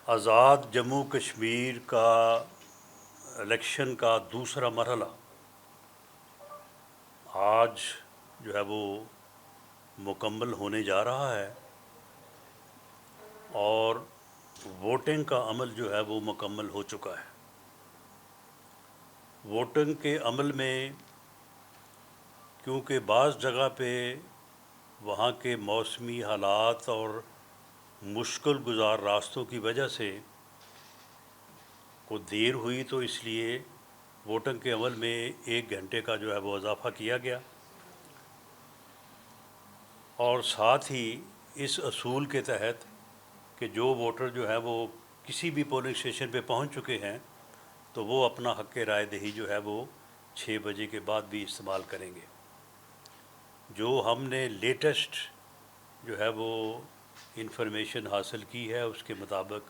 آزاد جموں کشمیر کا الیکشن کا دوسرا مرحلہ آج جو ہے وہ مکمل ہونے جا رہا ہے اور ووٹنگ کا عمل جو ہے وہ مکمل ہو چکا ہے۔ ووٹنگ کے عمل میں کیونکہ بعض جگہ پہ وہاں کے موسمی حالات اور مشکل گزار راستوں کی وجہ سے کو دیر ہوئی، تو اس لیے ووٹنگ کے عمل میں 1 گھنٹے کا جو ہے وہ اضافہ کیا گیا، اور ساتھ ہی اس اصول کے تحت کہ جو ووٹر جو ہے وہ کسی بھی پولنگ اسٹیشن پہ پہنچ چکے ہیں تو وہ اپنا حق رائے دہی جو ہے وہ 6 بجے کے بعد بھی استعمال کریں گے۔ جو ہم نے لیٹسٹ جو ہے وہ انفارمیشن حاصل کی ہے اس کے مطابق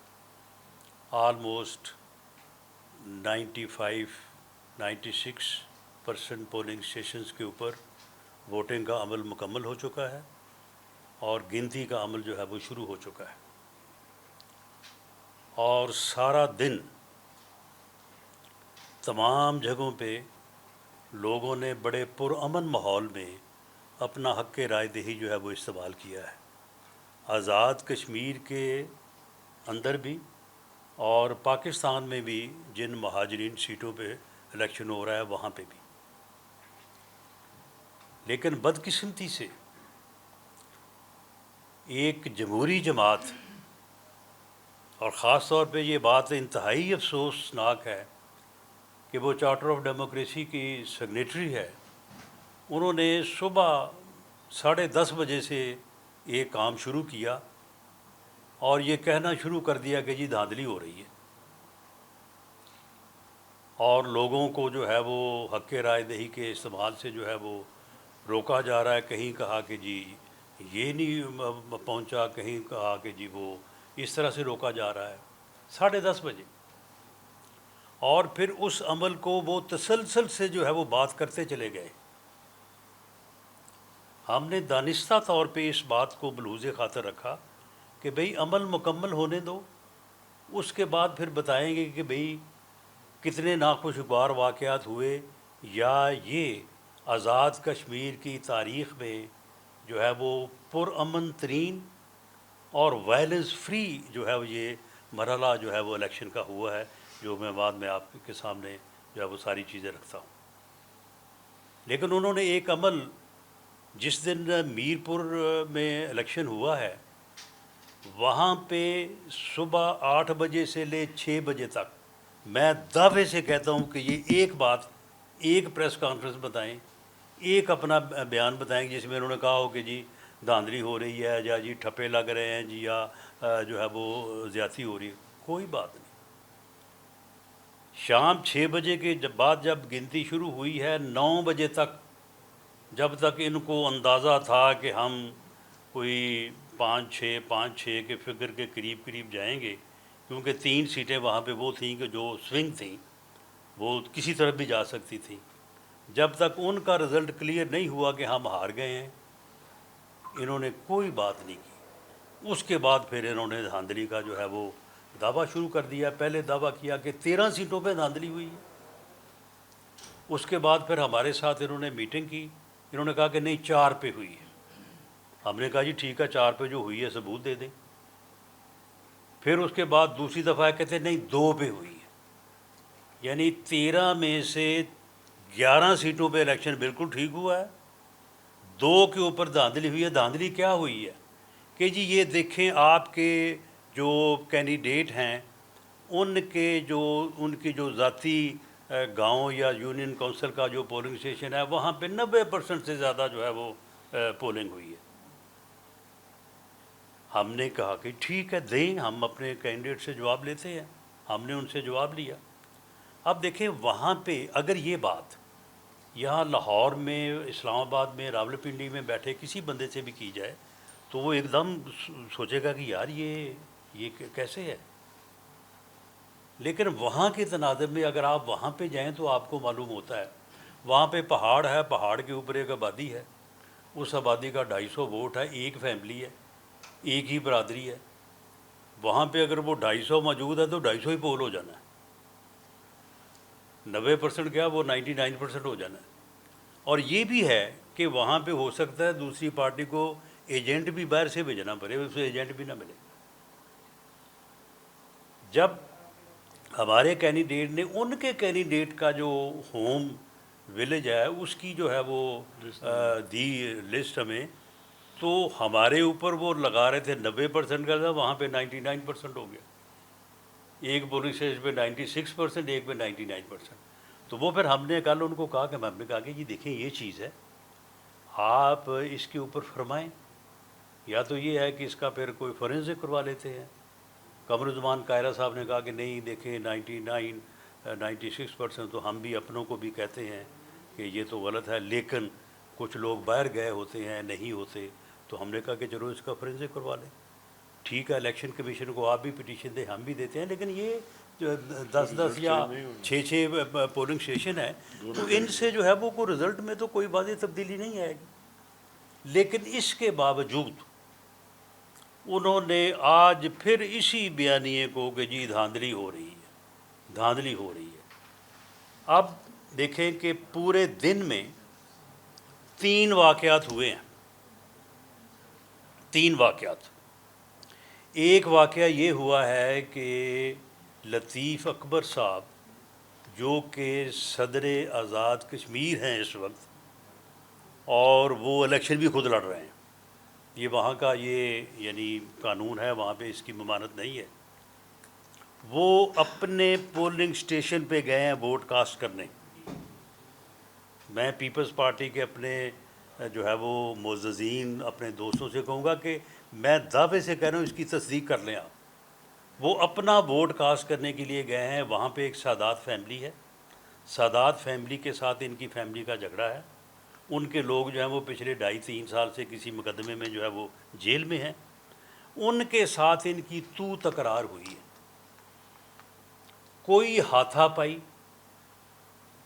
آلموسٹ 96% پولنگ اسٹیشنز کے اوپر ووٹنگ کا عمل مکمل ہو چکا ہے اور گنتی کا عمل جو ہے وہ شروع ہو چکا ہے، اور سارا دن تمام جگہوں پہ لوگوں نے بڑے پرامن ماحول میں اپنا حق رائے دہی جو ہے وہ استعمال کیا ہے۔ آزاد کشمیر کے اندر بھی اور پاکستان میں بھی جن مہاجرین سیٹوں پہ الیکشن ہو رہا ہے وہاں پہ بھی، لیکن بدقسمتی سے ایک جمہوری جماعت، اور خاص طور پہ یہ بات انتہائی افسوسناک ہے کہ وہ چارٹر آف ڈیموکریسی کی سگنیٹری ہے، انہوں نے صبح 10:30 بجے سے ایک کام شروع کیا اور یہ کہنا شروع کر دیا کہ جی دھاندلی ہو رہی ہے، اور لوگوں کو جو ہے وہ حق رائے دہی کے استعمال سے جو ہے وہ روکا جا رہا ہے۔ کہیں کہا کہ جی یہ نہیں پہنچا، کہیں کہا کہ جی وہ اس طرح سے روکا جا رہا ہے 10:30 بجے، اور پھر اس عمل کو وہ تسلسل سے جو ہے وہ بات کرتے چلے گئے۔ ہم نے دانستہ طور پہ اس بات کو ملحوظ خاطر رکھا کہ بھئی عمل مکمل ہونے دو، اس کے بعد پھر بتائیں گے کہ بھئی کتنے ناخوشگوار واقعات ہوئے، یا یہ آزاد کشمیر کی تاریخ میں جو ہے وہ پرامن ترین اور وائلنس فری جو ہے وہ یہ مرحلہ جو ہے وہ الیکشن کا ہوا ہے، جو میں بعد میں آپ کے سامنے جو ہے وہ ساری چیزیں رکھتا ہوں۔ لیکن انہوں نے ایک عمل، جس دن میر پور میں الیکشن ہوا ہے وہاں پہ صبح 8 بجے سے لے 6 بجے تک میں دعوے سے کہتا ہوں کہ یہ ایک بات، ایک پریس کانفرنس بتائیں، ایک اپنا بیان بتائیں جس میں انہوں نے کہا ہو کہ جی دھاندلی ہو رہی ہے، یا جی ٹھپے لگ رہے ہیں، جی یا جو ہے وہ زیادتی ہو رہی ہے، کوئی بات نہیں۔ شام 6 بجے کے بعد جب گنتی شروع ہوئی ہے، 9 بجے تک، جب تک ان کو اندازہ تھا کہ ہم کوئی 5-6 کے فگر کے قریب جائیں گے، کیونکہ 3 سیٹیں وہاں پہ وہ تھیں کہ جو سوئنگ تھیں، وہ کسی طرف بھی جا سکتی تھیں، جب تک ان کا رزلٹ کلیئر نہیں ہوا کہ ہم ہار گئے ہیں، انہوں نے کوئی بات نہیں کی۔ اس کے بعد پھر انہوں نے دھاندلی کا جو ہے وہ دعویٰ شروع کر دیا۔ پہلے دعویٰ کیا کہ 13 سیٹوں پہ دھاندلی ہوئی ہے، اس کے بعد پھر ہمارے ساتھ انہوں نے میٹنگ کی، انہوں نے کہا کہ نہیں 4 پہ ہوئی ہے۔ ہم نے کہا جی ٹھیک ہے، 4 پہ جو ہوئی ہے ثبوت دے دیں۔ پھر اس کے بعد دوسری دفعہ کہتے نہیں 2 پہ ہوئی ہے، یعنی 13 میں سے 11 سیٹوں پہ الیکشن بالکل ٹھیک ہوا ہے، 2 کے اوپر دھاندلی ہوئی ہے۔ دھاندلی کیا ہوئی ہے کہ جی یہ دیکھیں آپ کے جو کینڈیڈیٹ ہیں ان کی جو ذاتی گاؤں یا یونین کونسل کا جو پولنگ اسٹیشن ہے وہاں پہ 90% سے زیادہ جو ہے وہ پولنگ ہوئی ہے۔ ہم نے کہا کہ ٹھیک ہے دیں، ہم اپنے کینڈیڈیٹ سے جواب لیتے ہیں، ہم نے ان سے جواب لیا۔ اب دیکھیں وہاں پہ اگر یہ بات یہاں لاہور میں، اسلام آباد میں، راولپنڈی میں بیٹھے کسی بندے سے بھی کی جائے تو وہ ایک دم سوچے گا کہ یار یہ کیسے ہے، لیکن وہاں کے تناظر میں اگر آپ وہاں پہ جائیں تو آپ کو معلوم ہوتا ہے وہاں پہ پہاڑ ہے، پہاڑ کے اوپر ایک آبادی ہے، اس آبادی کا 250 ووٹ ہے، ایک فیملی ہے، ایک ہی برادری ہے، وہاں پہ اگر وہ 250 موجود ہے تو 250 ہی پول ہو جانا ہے، 90% کیا وہ 99% ہو جانا ہے۔ اور یہ بھی ہے کہ وہاں پہ ہو سکتا ہے دوسری پارٹی کو ایجنٹ بھی باہر سے بھیجنا پڑے، اسے ایجنٹ بھی نہ ملے۔ جب ہمارے کینڈیڈیٹ نے ان کے کینڈیڈیٹ کا جو ہوم ولیج ہے اس کی جو ہے وہ دی لسٹ ہمیں، تو ہمارے اوپر وہ لگا رہے تھے 90% کا تھا، وہاں پہ 99% ہو گیا، ایک پولنگ اسٹیشن پہ 96%، ایک پہ 99%۔ تو وہ پھر ہم نے کل ان کو کہا کہ ہم نے کہا کہ جی دیکھیں یہ چیز ہے، آپ اس کے اوپر فرمائیں، یا تو یہ ہے کہ اس کا پھر کوئی فورینسک کروا لیتے ہیں۔ قمرالزمان قاہرہ صاحب نے کہا کہ نہیں دیکھیں 96% تو ہم بھی اپنوں کو بھی کہتے ہیں کہ یہ تو غلط ہے، لیکن کچھ لوگ باہر گئے ہوتے ہیں نہیں ہوتے، تو ہم نے کہا کہ چلو اس کا فورینسک کروا لیں۔ ٹھیک ہے، الیکشن کمیشن کو آپ بھی پٹیشن دیں، ہم بھی دیتے ہیں، لیکن یہ جو 10 یا 6 پولنگ اسٹیشن ہے تو ان سے جو ہے وہ کوئی رزلٹ میں تو کوئی واضح تبدیلی نہیں آئے گی۔ لیکن اس کے باوجود انہوں نے آج پھر اسی بیانیے کو کہ جی دھاندلی ہو رہی ہے، دھاندلی ہو رہی ہے۔ اب دیکھیں کہ پورے دن میں 3 واقعات ہوئے ہیں، 3 واقعات۔ ایک واقعہ یہ ہوا ہے کہ لطیف اکبر صاحب جو کہ صدر آزاد کشمیر ہیں اس وقت، اور وہ الیکشن بھی خود لڑ رہے ہیں، یہ وہاں کا یہ یعنی قانون ہے، وہاں پہ اس کی ممانعت نہیں ہے، وہ اپنے پولنگ اسٹیشن پہ گئے ہیں ووٹ کاسٹ کرنے۔ میں پیپلز پارٹی کے اپنے جو ہے وہ معززین اپنے دوستوں سے کہوں گا کہ میں دعوے سے کہہ رہا ہوں اس کی تصدیق کر لیں آپ، وہ اپنا ووٹ کاسٹ کرنے کے لیے گئے ہیں۔ وہاں پہ ایک سادات فیملی ہے، سادات فیملی کے ساتھ ان کی فیملی کا جھگڑا ہے، ان کے لوگ جو ہیں وہ پچھلے 2.5-3 سال سے کسی مقدمے میں جو ہے وہ جیل میں ہیں، ان کے ساتھ ان کی تو تکرار ہوئی ہے، کوئی ہاتھا پائی،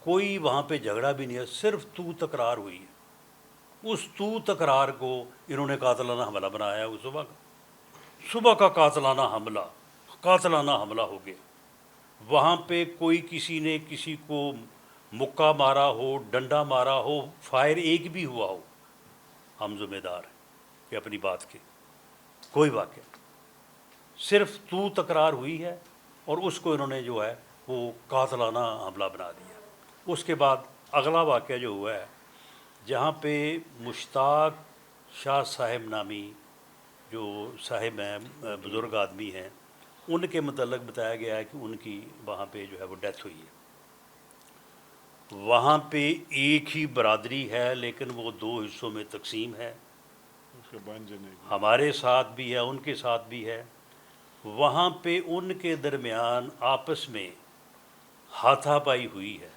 کوئی وہاں پہ جھگڑا بھی نہیں ہے، صرف تو تکرار ہوئی ہے۔ اس تو تکرار کو انہوں نے قاتلانہ حملہ بنایا ہے۔ صبح کا قاتلانہ حملہ ہو گیا، وہاں پہ کوئی کسی نے کسی کو مکہ مارا ہو، ڈنڈا مارا ہو، فائر ایک بھی ہوا ہو، ہم ذمہ دار ہیں کہ اپنی بات کے، کوئی واقعہ، صرف تو تکرار ہوئی ہے اور اس کو انہوں نے جو ہے وہ قاتلانہ حملہ بنا دیا۔ اس کے بعد اگلا واقعہ جو ہوا ہے، جہاں پہ مشتاق شاہ صاحب نامی جو صاحب ہیں، بزرگ آدمی ہیں، ان کے متعلق بتایا گیا ہے کہ ان کی وہاں پہ جو ہے وہ ڈیتھ ہوئی ہے۔ وہاں پہ ایک ہی برادری ہے لیکن وہ 2 حصوں میں تقسیم ہے، ہمارے ساتھ بھی ہے، ان کے ساتھ بھی ہے۔ وہاں پہ ان کے درمیان آپس میں ہاتھا پائی ہوئی ہے،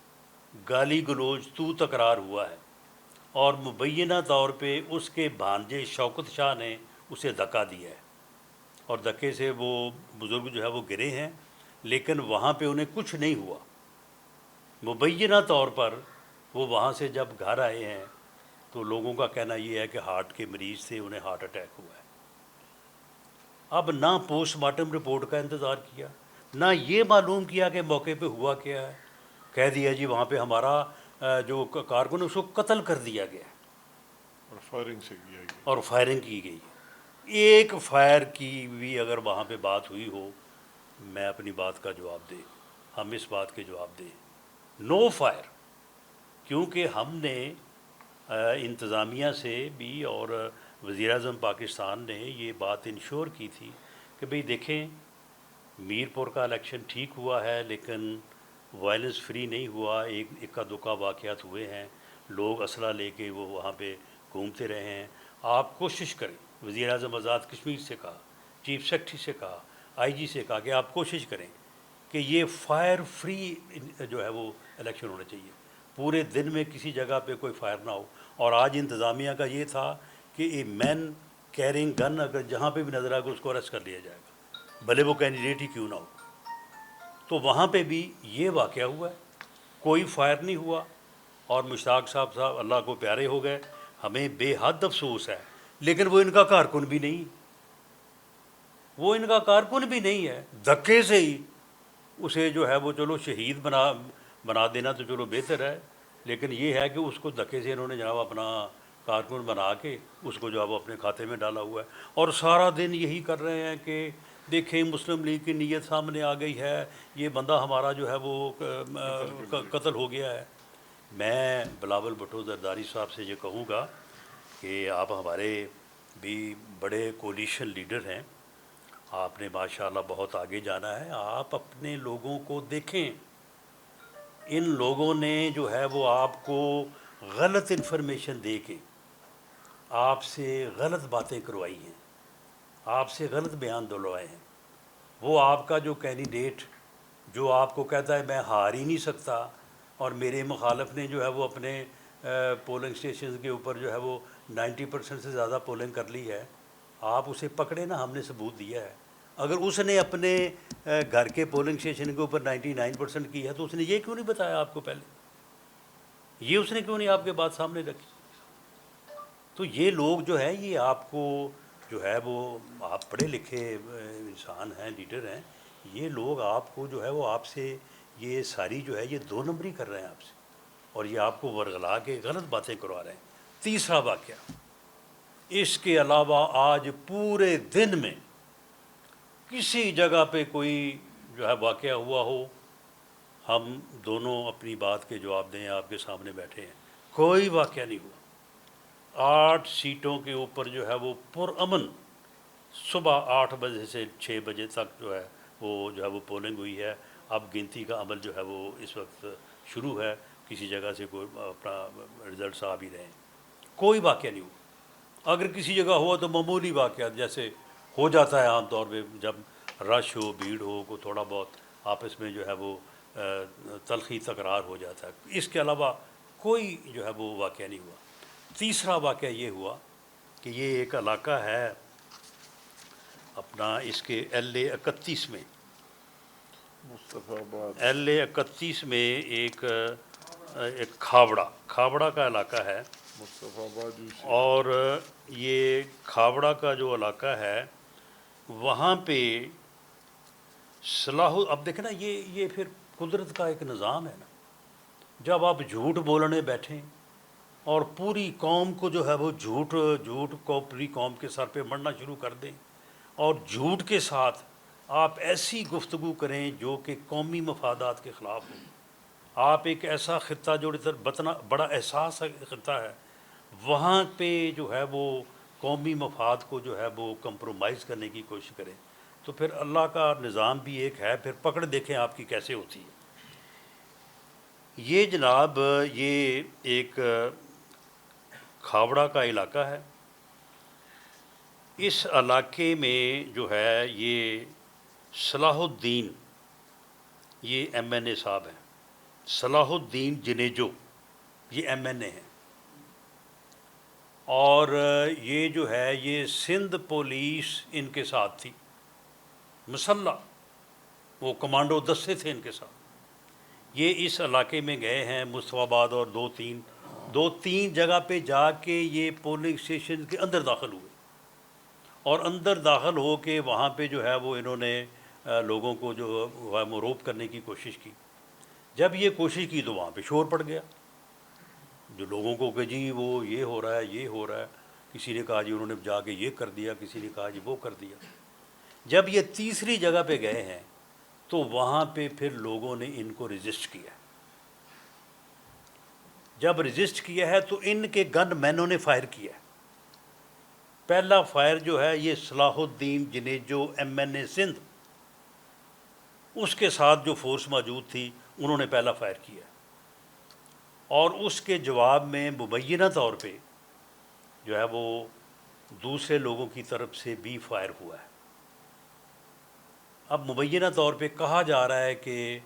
گالی گلوچ تو تکرار ہوا ہے، اور مبینہ طور پہ اس کے بھانجے شوکت شاہ نے اسے دھکا دیا ہے، اور دھکے سے وہ بزرگ جو ہے وہ گرے ہیں، لیکن وہاں پہ انہیں کچھ نہیں ہوا۔ مبینہ طور پر وہ وہاں سے جب گھر آئے ہیں تو لوگوں کا کہنا یہ ہے کہ ہارٹ کے مریض سے انہیں ہارٹ اٹیک ہوا ہے۔ اب نہ پوسٹ مارٹم رپورٹ کا انتظار کیا، نہ یہ معلوم کیا کہ موقع پہ ہوا کیا ہے، کہہ دیا جی وہاں پہ ہمارا جو کارکن اس کو قتل کر دیا گیا اور فائرنگ کی گئی۔ ایک فائر کی بھی اگر وہاں پہ بات ہوئی ہو، میں اپنی بات کا جواب دیں، ہم اس بات کے جواب دیں، نو فائر، کیونکہ ہم نے انتظامیہ سے بھی اور وزیر اعظم پاکستان نے یہ بات انشور کی تھی کہ بھئی دیکھیں میر پور کا الیکشن ٹھیک ہوا ہے لیکن وائلنس فری نہیں ہوا، ایک اکا دکا واقعات ہوئے ہیں، لوگ اسلحہ لے کے وہ وہاں پہ گھومتے رہے ہیں، آپ کوشش کریں۔ وزیر اعظم آزاد کشمیر سے کہا، چیف سیکرٹری سے کہا، آئی جی سے کہا کہ آپ کوشش کریں کہ یہ فائر فری جو ہے وہ الیکشن ہونا چاہیے، پورے دن میں کسی جگہ پہ کوئی فائر نہ ہو۔ اور آج انتظامیہ کا یہ تھا کہ اے مین کیرنگ گن اگر جہاں پہ بھی نظر آئے گا اس کو اریسٹ کر لیا جائے گا، بھلے وہ کینڈیڈیٹ ہی کیوں نہ ہو۔ تو وہاں پہ بھی یہ واقعہ ہوا ہے، کوئی فائر نہیں ہوا، اور مشتاق صاحب اللہ کو پیارے ہو گئے، ہمیں بے حد افسوس ہے، لیکن وہ ان کا کارکن بھی نہیں، وہ ان کا کارکن بھی نہیں ہے، دھکے سے ہی اسے جو ہے وہ چلو شہید بنا دینا تو چلو بہتر ہے، لیکن یہ ہے کہ اس کو دھکے سے انہوں نے جناب اپنا کارکن بنا کے اس کو جو ہے وہ اپنے کھاتے میں ڈالا ہوا ہے، اور سارا دن یہی کر رہے ہیں کہ دیکھیں مسلم لیگ کی نیت سامنے آ گئی ہے، یہ بندہ ہمارا جو ہے وہ قتل ہو گیا ہے۔ میں بلاول بھٹو زرداری صاحب سے یہ کہوں گا کہ آپ ہمارے بھی بڑے کولیشن لیڈر ہیں، آپ نے ماشاءاللہ بہت آگے جانا ہے، آپ اپنے لوگوں کو دیکھیں، ان لوگوں نے جو ہے وہ آپ کو غلط انفارمیشن دے کے آپ سے غلط باتیں کروائی ہیں، آپ سے غلط بیان دلوائے ہیں۔ وہ آپ کا جو کینڈیڈیٹ جو آپ کو کہتا ہے میں ہار ہی نہیں سکتا، اور میرے مخالف نے جو ہے وہ اپنے پولنگ اسٹیشن کے اوپر جو ہے وہ 90% سے زیادہ پولنگ کر لی ہے، آپ اسے پکڑے نا، ہم نے ثبوت دیا ہے۔ اگر اس نے اپنے گھر کے پولنگ اسٹیشن کے اوپر 99% کی ہے تو اس نے یہ کیوں نہیں بتایا آپ کو پہلے؟ یہ اس نے کیوں نہیں آپ کے بات سامنے رکھی؟ تو یہ لوگ جو ہے یہ آپ کو جو ہے وہ، آپ پڑھے لکھے انسان ہیں، لیڈر ہیں، یہ لوگ آپ کو جو ہے وہ آپ سے یہ ساری جو ہے یہ 2 نمبری کر رہے ہیں آپ سے، اور یہ آپ کو ورغلا کے غلط باتیں کروا رہے ہیں۔ تیسرا واقعہ، اس کے علاوہ آج پورے دن میں کسی جگہ پہ کوئی جو ہے واقعہ ہوا ہو، ہم دونوں اپنی بات کے جواب دیں، آپ کے سامنے بیٹھے ہیں، کوئی واقعہ نہیں ہوا۔ 8 سیٹوں کے اوپر جو ہے وہ پرامن صبح 8 بجے سے 6 بجے تک جو ہے وہ پولنگ ہوئی ہے۔ اب گنتی کا عمل جو ہے وہ اس وقت شروع ہے، کسی جگہ سے کوئی اپنا رزلٹس آ بھی رہے ہیں، کوئی واقعہ نہیں ہوا۔ اگر کسی جگہ ہوا تو معمولی واقعات جیسے ہو جاتا ہے عام طور پہ، جب رش ہو، بھیڑ ہو، کو تھوڑا بہت آپس میں جو ہے وہ تلخی تکرار ہو جاتا ہے، اس کے علاوہ کوئی جو ہے وہ واقعہ نہیں ہوا۔ تیسرا واقعہ یہ ہوا کہ یہ ایک علاقہ ہے اپنا، اس کے LA 31 میں، LA 31 میں ایک کھاوڑا کا علاقہ ہے، اور یہ کھاوڑا کا جو علاقہ ہے وہاں پہ اب دیکھیں نا، یہ پھر قدرت کا ایک نظام ہے نا، جب آپ جھوٹ بولنے بیٹھیں اور پوری قوم کو جو ہے وہ جھوٹ کو پوری قوم کے سر پہ مرنا شروع کر دیں، اور جھوٹ کے ساتھ آپ ایسی گفتگو کریں جو کہ قومی مفادات کے خلاف ہو۔ آپ ایک ایسا خطہ جو بڑا احساس خطہ ہے، وہاں پہ جو ہے وہ قومی مفاد کو جو ہے وہ کمپرومائز کرنے کی کوشش کریں، تو پھر اللہ کا نظام بھی ایک ہے، پھر پکڑ دیکھیں آپ کی کیسے ہوتی ہے۔ یہ جناب یہ ایک کھاوڑا کا علاقہ ہے، اس علاقے میں جو ہے یہ صلاح الدین، یہ MNA صاحب ہیں، صلاح الدین جنیجو، یہ MNA ہیں، اور یہ جو ہے یہ سندھ پولیس ان کے ساتھ تھی، مسلح، وہ کمانڈو دستے تھے ان کے ساتھ۔ یہ اس علاقے میں گئے ہیں مصطفیٰ آباد، اور دو تین جگہ پہ جا کے یہ پولنگ اسٹیشن کے اندر داخل ہوئے، اور اندر داخل ہو کے وہاں پہ جو ہے وہ انہوں نے لوگوں کو جو ہے مروب کرنے کی کوشش کی۔ جب یہ کوشش کی تو وہاں پہ شور پڑ گیا، جو لوگوں کو کہ جی وہ یہ ہو رہا ہے، یہ ہو رہا ہے، کسی نے کہا جی انہوں نے جا کے یہ کر دیا، کسی نے کہا جی وہ کر دیا۔ جب یہ تیسری جگہ پہ گئے ہیں تو وہاں پہ پھر لوگوں نے ان کو رجسٹ کیا۔ جب رجسٹ کیا ہے تو ان کے گن مینوں نے فائر کیا ہے۔ پہلا فائر جو ہے یہ صلاح الدین جنیجو MNA سندھ، اس کے ساتھ جو فورس موجود تھی انہوں نے پہلا فائر کیا، اور اس کے جواب میں مبینہ طور پہ جو ہے وہ دوسرے لوگوں کی طرف سے بھی فائر ہوا ہے۔ اب مبینہ طور پہ کہا جا رہا ہے کہ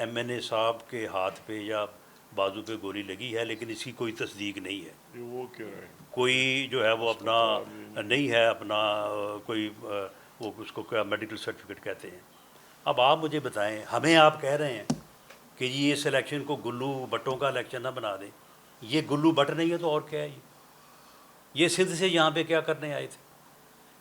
MNA صاحب کے ہاتھ پہ یا بازو پہ گولی لگی ہے، لیکن اس کی کوئی تصدیق نہیں ہے، وہ کیا ہے، کوئی جو ہے وہ اپنا نہیں ہے، اپنا کوئی وہ اس کو کیا میڈیکل سرٹیفکیٹ کہتے ہیں۔ اب آپ مجھے بتائیں، ہمیں آپ کہہ رہے ہیں کہ جی اس الیکشن کو گلو بٹوں کا الیکشن نہ بنا دیں، یہ گلو بٹ نہیں ہے تو اور کیا ہے؟ یہ سندھ سے یہاں پہ کیا کرنے آئے تھے؟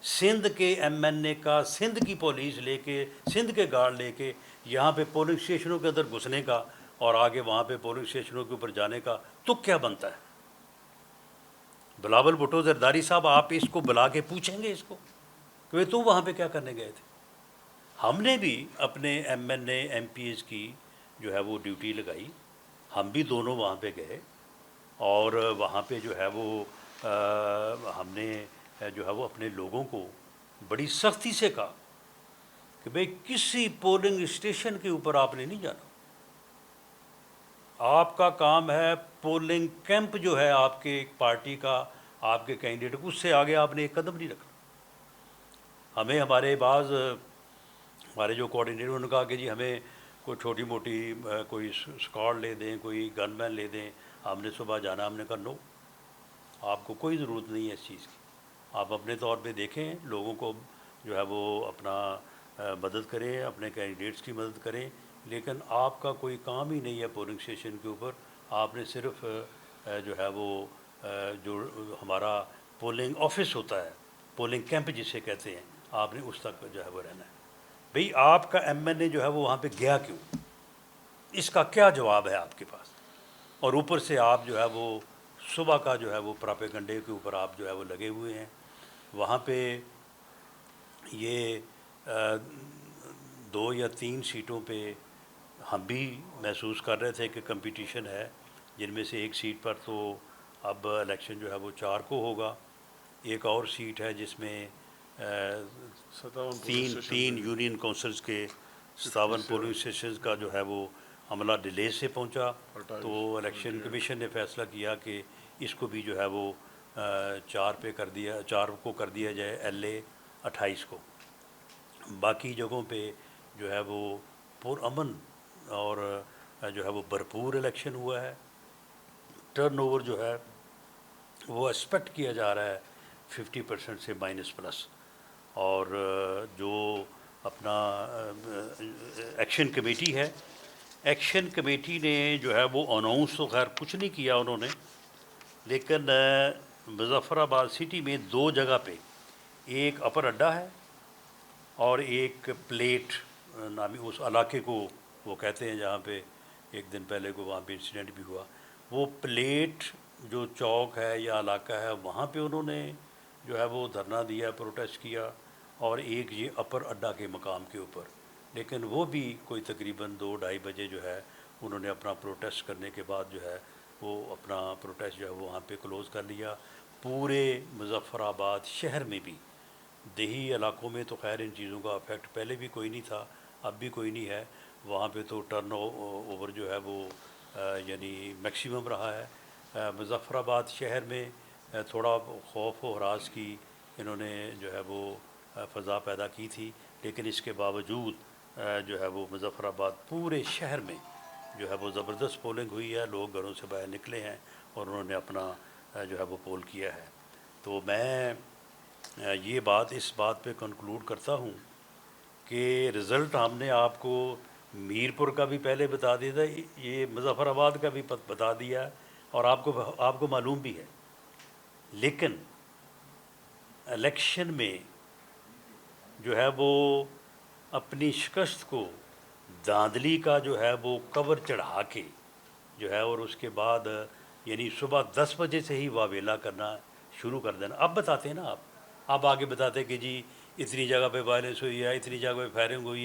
سندھ کے ایم این اے کا سندھ کی پولیس لے کے، سندھ کے گارڈ لے کے یہاں پہ پولنگ اسٹیشنوں کے اندر گھسنے کا اور آگے وہاں پہ پولنگ اسٹیشنوں کے اوپر جانے کا تو کیا بنتا ہے؟ بلاول بھٹو زرداری صاحب، آپ اس کو بلا کے پوچھیں گے اس کو کہ تو وہاں پہ کیا کرنے گئے تھے؟ ہم نے بھی اپنے M N A M P As کی جو ہے وہ ڈیوٹی لگائی، ہم بھی دونوں وہاں پہ گئے اور وہاں پہ جو ہے وہ ہم نے جو ہے وہ اپنے لوگوں کو بڑی سختی سے کہا کہ بھئی کسی پولنگ اسٹیشن کے اوپر آپ نے نہیں جانا، آپ کا کام ہے پولنگ کیمپ جو ہے آپ کے پارٹی کا، آپ کے کینڈیڈیٹ، اس سے آگے آپ نے ایک قدم نہیں رکھنا۔ ہمیں ہمارے بعض ہمارے جو کوآرڈینیٹر انہوں نے کہا کہ جی ہمیں کوئی چھوٹی موٹی کوئی اسکواڈ لے دیں، کوئی گن مین لے دیں، ہم نے صبح جانا۔ ہم نے کہا نو، آپ کو کوئی ضرورت نہیں ہے اس چیز کی، آپ اپنے طور پہ دیکھیں، لوگوں کو جو ہے وہ اپنا مدد کریں، اپنے کینڈیڈیٹس کی مدد کریں، لیکن آپ کا کوئی کام ہی نہیں ہے پولنگ اسٹیشن کے اوپر۔ آپ نے صرف جو ہے وہ جو ہمارا پولنگ آفس ہوتا ہے، پولنگ کیمپ جسے کہتے ہیں، آپ نے اس تک جو ہے وہ رہنا ہے۔ بھئی آپ کا ایم این اے جو ہے وہ وہاں پہ گیا کیوں؟ اس کا کیا جواب ہے آپ کے پاس؟ اور اوپر سے آپ جو ہے وہ صبح کا جو ہے وہ پراپیگنڈے کے اوپر آپ جو ہے وہ لگے ہوئے ہیں۔ وہاں پہ یہ 2 یا 3 سیٹوں پہ ہم بھی محسوس کر رہے تھے کہ کمپٹیشن ہے، جن میں سے ایک سیٹ پر تو اب الیکشن جو ہے وہ 4 کو ہوگا، ایک اور سیٹ ہے جس میں 3 یونین کونسلز کے 57 پولنگ اسٹیشنز کا جو ہے وہ عملہ ڈیلے سے پہنچا، تو الیکشن کمیشن نے فیصلہ کیا کہ اس کو بھی جو ہے وہ 4 کو کر دیا جائے، ایل اے 28 کو۔ باقی جگہوں پہ جو ہے وہ پرامن اور جو ہے وہ بھرپور الیکشن ہوا ہے۔ ٹرن اوور جو ہے وہ ایکسپیکٹ کیا جا رہا ہے 50% سے مائنس، اور جو اپنا ایکشن کمیٹی ہے، ایکشن کمیٹی نے جو ہے وہ اناؤنس تو خیر کچھ نہیں کیا انہوں نے، لیکن مظفر آباد سٹی میں 2 جگہ پہ، ایک اپر اڈا ہے اور ایک پلیٹ نامی اس علاقے کو وہ کہتے ہیں جہاں پہ ایک دن پہلے کو وہاں پہ انسیڈنٹ بھی ہوا، وہ پلیٹ جو چوک ہے یا علاقہ ہے وہاں پہ انہوں نے جو ہے وہ دھرنا دیا، پروٹیسٹ کیا، اور ایک یہ اپر اڈا کے مقام کے اوپر، لیکن وہ بھی کوئی تقریباً 2-2:30 بجے جو ہے انہوں نے اپنا پروٹیسٹ کرنے کے بعد جو ہے وہ اپنا پروٹیسٹ جو ہے وہاں پہ کلوز کر لیا۔ پورے مظفر آباد شہر میں بھی، دیہی علاقوں میں تو خیر ان چیزوں کا افیکٹ پہلے بھی کوئی نہیں تھا، اب بھی کوئی نہیں ہے، وہاں پہ تو ٹرن اوور جو ہے وہ یعنی میکسیمم رہا ہے۔ مظفر آباد شہر میں تھوڑا خوف و ہراس کی انہوں نے جو ہے وہ فضا پیدا کی تھی، لیکن اس کے باوجود جو ہے وہ مظفر آباد پورے شہر میں جو ہے وہ زبردست پولنگ ہوئی ہے، لوگ گھروں سے باہر نکلے ہیں اور انہوں نے اپنا جو ہے وہ پول کیا ہے۔ تو میں یہ اس بات پہ کنکلوڈ کرتا ہوں کہ رزلٹ ہم نے آپ کو میر پور کا بھی پہلے بتا دیا تھا، یہ مظفر آباد کا بھی بتا دیا، اور آپ کو معلوم بھی ہے، لیکن الیکشن میں جو ہے وہ اپنی شکست کو دھاندلی کا جو ہے وہ کور چڑھا کے جو ہے، اور اس کے بعد یعنی صبح 10 بجے سے ہی واویلا کرنا شروع کر دینا۔ اب بتاتے ہیں نا آپ آگے بتاتے کہ جی اتنی جگہ پہ وائلنس ہوئی ہے، اتنی جگہ پہ فائرنگ ہوئی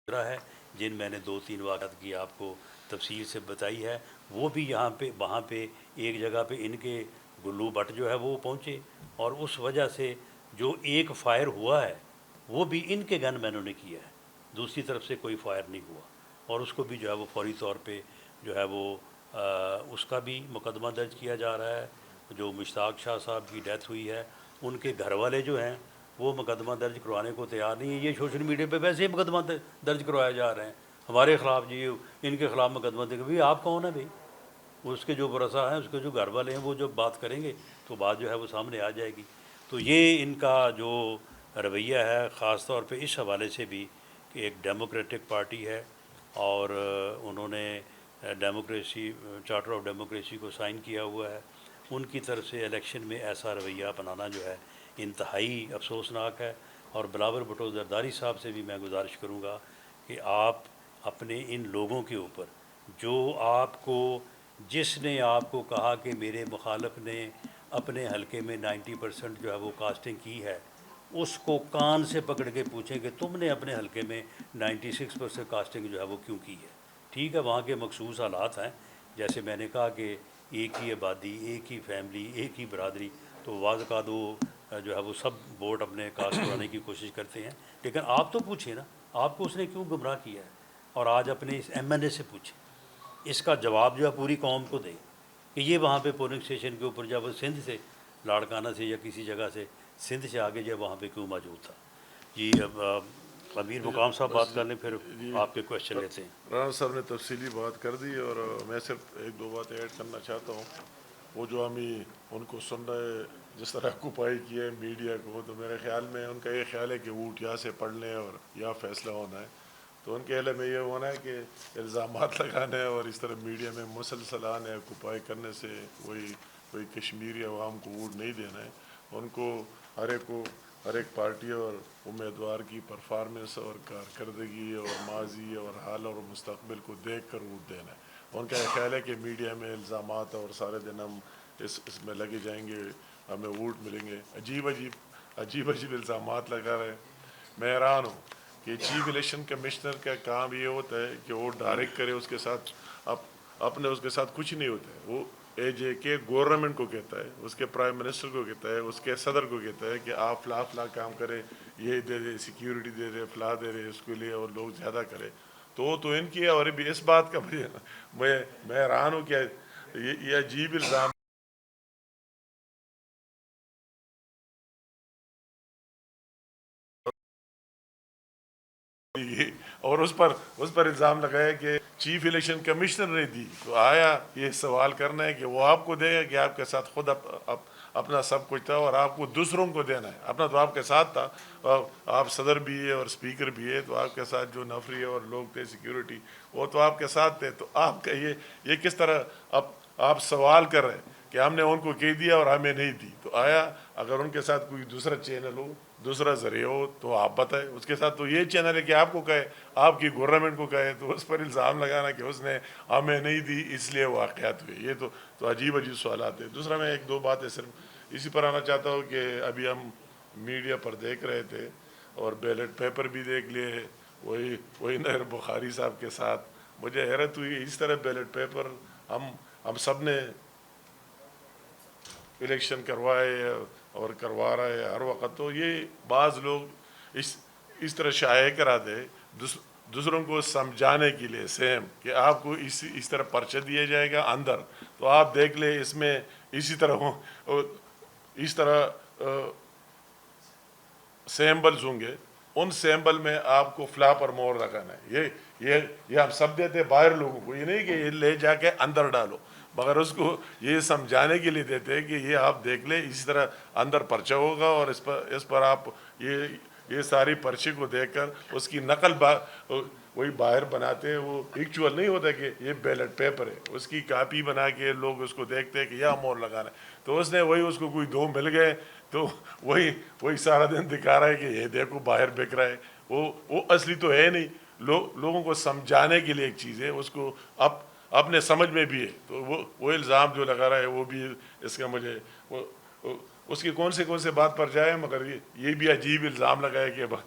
ہے، جن میں نے 2-3 واقعات کی آپ کو تفصیل سے بتائی ہے، وہ بھی وہاں پہ ایک جگہ پہ ان کے گلو بٹ جو ہے وہ پہنچے، اور اس وجہ سے جو ایک فائر ہوا ہے وہ بھی ان کے گن مینوں نے کیا ہے، دوسری طرف سے کوئی فائر نہیں ہوا، اور اس کو بھی جو ہے وہ فوری طور پہ جو ہے وہ اس کا بھی مقدمہ درج کیا جا رہا ہے۔ جو مشتاق شاہ صاحب کی ڈیتھ ہوئی ہے، ان کے گھر والے جو ہیں وہ مقدمہ درج کروانے کو تیار نہیں ہے، یہ سوشل میڈیا پہ ویسے ہی مقدمہ درج کروائے جا رہے ہیں ہمارے خلاف، جی ان کے خلاف مقدمہ درج۔ بھائی آپ کون ہیں؟ بھائی اس کے جو ورثاء ہیں، اس کے جو گھر والے ہیں، وہ جو بات کریں گے تو بات جو ہے وہ سامنے آ جائے گی۔ تو یہ ان کا جو رویہ ہے، خاص طور پہ اس حوالے سے بھی کہ ایک ڈیموکریٹک پارٹی ہے، اور انہوں نے ڈیموکریسی چارٹر آف ڈیموکریسی کو سائن کیا ہوا ہے. ان کی طرف سے الیکشن میں ایسا رویہ اپنانا جو ہے انتہائی افسوسناک ہے. اور بلاول بھٹو زرداری صاحب سے بھی میں گزارش کروں گا کہ آپ اپنے ان لوگوں کے اوپر جو آپ کو جس نے آپ کو کہا کہ میرے مخالف نے اپنے حلقے میں 90% جو ہے وہ کاسٹنگ کی ہے, اس کو کان سے پکڑ کے پوچھیں کہ تم نے اپنے حلقے میں 96% کاسٹنگ جو ہے وہ کیوں کی ہے. ٹھیک ہے, وہاں کے مخصوص حالات ہیں, جیسے میں نے کہا کہ ایک ہی آبادی, ایک ہی فیملی, ایک ہی برادری, تو بعض اوقات وہ جو ہے وہ سب ووٹ اپنے کاسٹ کرانے کی کوشش کرتے ہیں. لیکن آپ تو پوچھیں نا, آپ کو اس نے کیوں گمراہ کیا ہے, اور آج اپنے اس ایم این اے سے پوچھیں, اس کا جواب جو ہے پوری قوم کو دیں کہ یہ وہاں پہ پولنگ اسٹیشن کے اوپر جب وہ سندھ سے لاڑکانہ سے یا کسی جگہ سے سندھ سے آگے جب وہاں پہ کیوں موجود تھا. جی اب امیر مقام صاحب بات کر لیں, پھر جی آپ کے کویشچن لیتے ہیں. رانا صاحب نے تفصیلی بات کر دی, اور میں صرف ایک دو بات ایڈ کرنا چاہتا ہوں. وہ جو ہم ہی ان کو سن رہے جس طرح اکوپائی کیا ہے میڈیا کو, تو میرے خیال میں ان کا یہ خیال ہے کہ ووٹ یہاں سے پڑھ لیں اور یہاں فیصلہ ہونا ہے. تو ان کے علم میں یہ ہونا ہے کہ الزامات لگانے اور اس طرح میڈیا میں مسلسل آنے اکوپائی کرنے سے کوئی کشمیری عوام کو ووٹ نہیں دینا ہے. ان کو ہر ایک پارٹی اور امیدوار کی پرفارمنس اور کارکردگی اور ماضی اور حال اور مستقبل کو دیکھ کر ووٹ دینا ہے. ان کا یہ خیال ہے کہ میڈیا میں الزامات اور سارے دن ہم اس میں لگے جائیں گے, ہمیں ووٹ ملیں گے. عجیب الزامات لگا رہے ہیں. میں حیران ہوں کہ چیف الیکشن کمشنر کا کام یہ ہوتا ہے کہ وہ ڈائریکٹ کرے, اس کے ساتھ اپنے اس کے ساتھ کچھ نہیں ہوتا ہے. وہ اے جے کے گورنمنٹ کو کہتا ہے, اس کے پرائم منسٹر کو کہتا ہے, اس کے صدر کو کہتا ہے کہ آپ فلاں کام کرے, یہ دے دے, سیکیورٹی دے دے, فلاں دے دے اس کے لیے, اور لوگ زیادہ کرے. تو ان کی, اور بھی اس بات کا میں حیران ہوں کہ یہ عجیب الزام اور اس پر الزام لگایا کہ چیف الیکشن کمشنر نے دی. تو آیا یہ سوال کرنا ہے کہ وہ آپ کو دے گا کہ آپ کے ساتھ خود اپنا سب کچھ تھا اور آپ کو دوسروں کو دینا ہے؟ اپنا تو آپ کے ساتھ تھا, آپ صدر بھی ہے اور اسپیکر بھی ہے, تو آپ کے ساتھ جو نفری اور لوگ تھے سیکیورٹی, وہ تو آپ کے ساتھ تھے. تو آپ کا یہ کس طرح آپ سوال کر رہے ہیں کہ ہم نے ان کو کہہ دیا اور ہمیں نہیں دی؟ تو آیا اگر ان کے ساتھ کوئی دوسرا چینل ہو, دوسرا ذریعہ ہو, تو آپ بتائیں. اس کے ساتھ تو یہ چینل ہے کہ آپ کو کہے, آپ کی گورنمنٹ کو کہے, تو اس پر الزام لگانا کہ اس نے ہمیں نہیں دی اس لیے واقعات ہوئے, یہ تو عجیب سوالات ہیں. دوسرا میں ایک دو باتیں صرف اسی پر آنا چاہتا ہوں کہ ابھی ہم میڈیا پر دیکھ رہے تھے اور بیلٹ پیپر بھی دیکھ لیے, وہی نہر بخاری صاحب کے ساتھ. مجھے حیرت ہوئی, اس طرح بیلٹ پیپر ہم سب نے الیکشن کروائے اور کروا رہا ہے ہر وقت. تو یہ بعض لوگ اس طرح شائع کرا دے دوسروں کو سمجھانے کے لیے سیم کہ آپ کو اس طرح پرچہ دیا جائے گا اندر, تو آپ دیکھ لیں اس میں اسی طرح سیمبلز ہوں گے, ان سیمبل میں آپ کو فلا پر مور لگانا ہے. یہ ہم سب دیتے باہر لوگوں کو, یہ نہیں کہ یہ لے جا کے اندر ڈالو, مگر اس کو یہ سمجھانے کے لیے دیتے ہیں کہ یہ آپ دیکھ لیں اسی طرح اندر پرچہ ہوگا, اور اس پر آپ یہ ساری پرچے کو دیکھ کر اس کی نقل وہی باہر بناتے ہیں. وہ ایکچوئل نہیں ہوتا کہ یہ بیلٹ پیپر ہے, اس کی کاپی بنا کے لوگ اس کو دیکھتے ہیں کہ یہ مور لگانا ہے. تو اس نے اس کو کوئی دو مل گئے, تو وہی سارا دن دکھا رہا ہے کہ یہ دیکھو باہر بک رہا ہے. وہ اصلی تو ہے نہیں, لوگوں کو سمجھانے کے لیے ایک چیز ہے, اس کو اپنے سمجھ میں بھی ہے. تو وہ الزام جو لگا رہا ہے وہ بھی اس کا مجھے اس کی کون سے بات پر جائے, مگر یہ بھی عجیب الزام لگا ہے کہ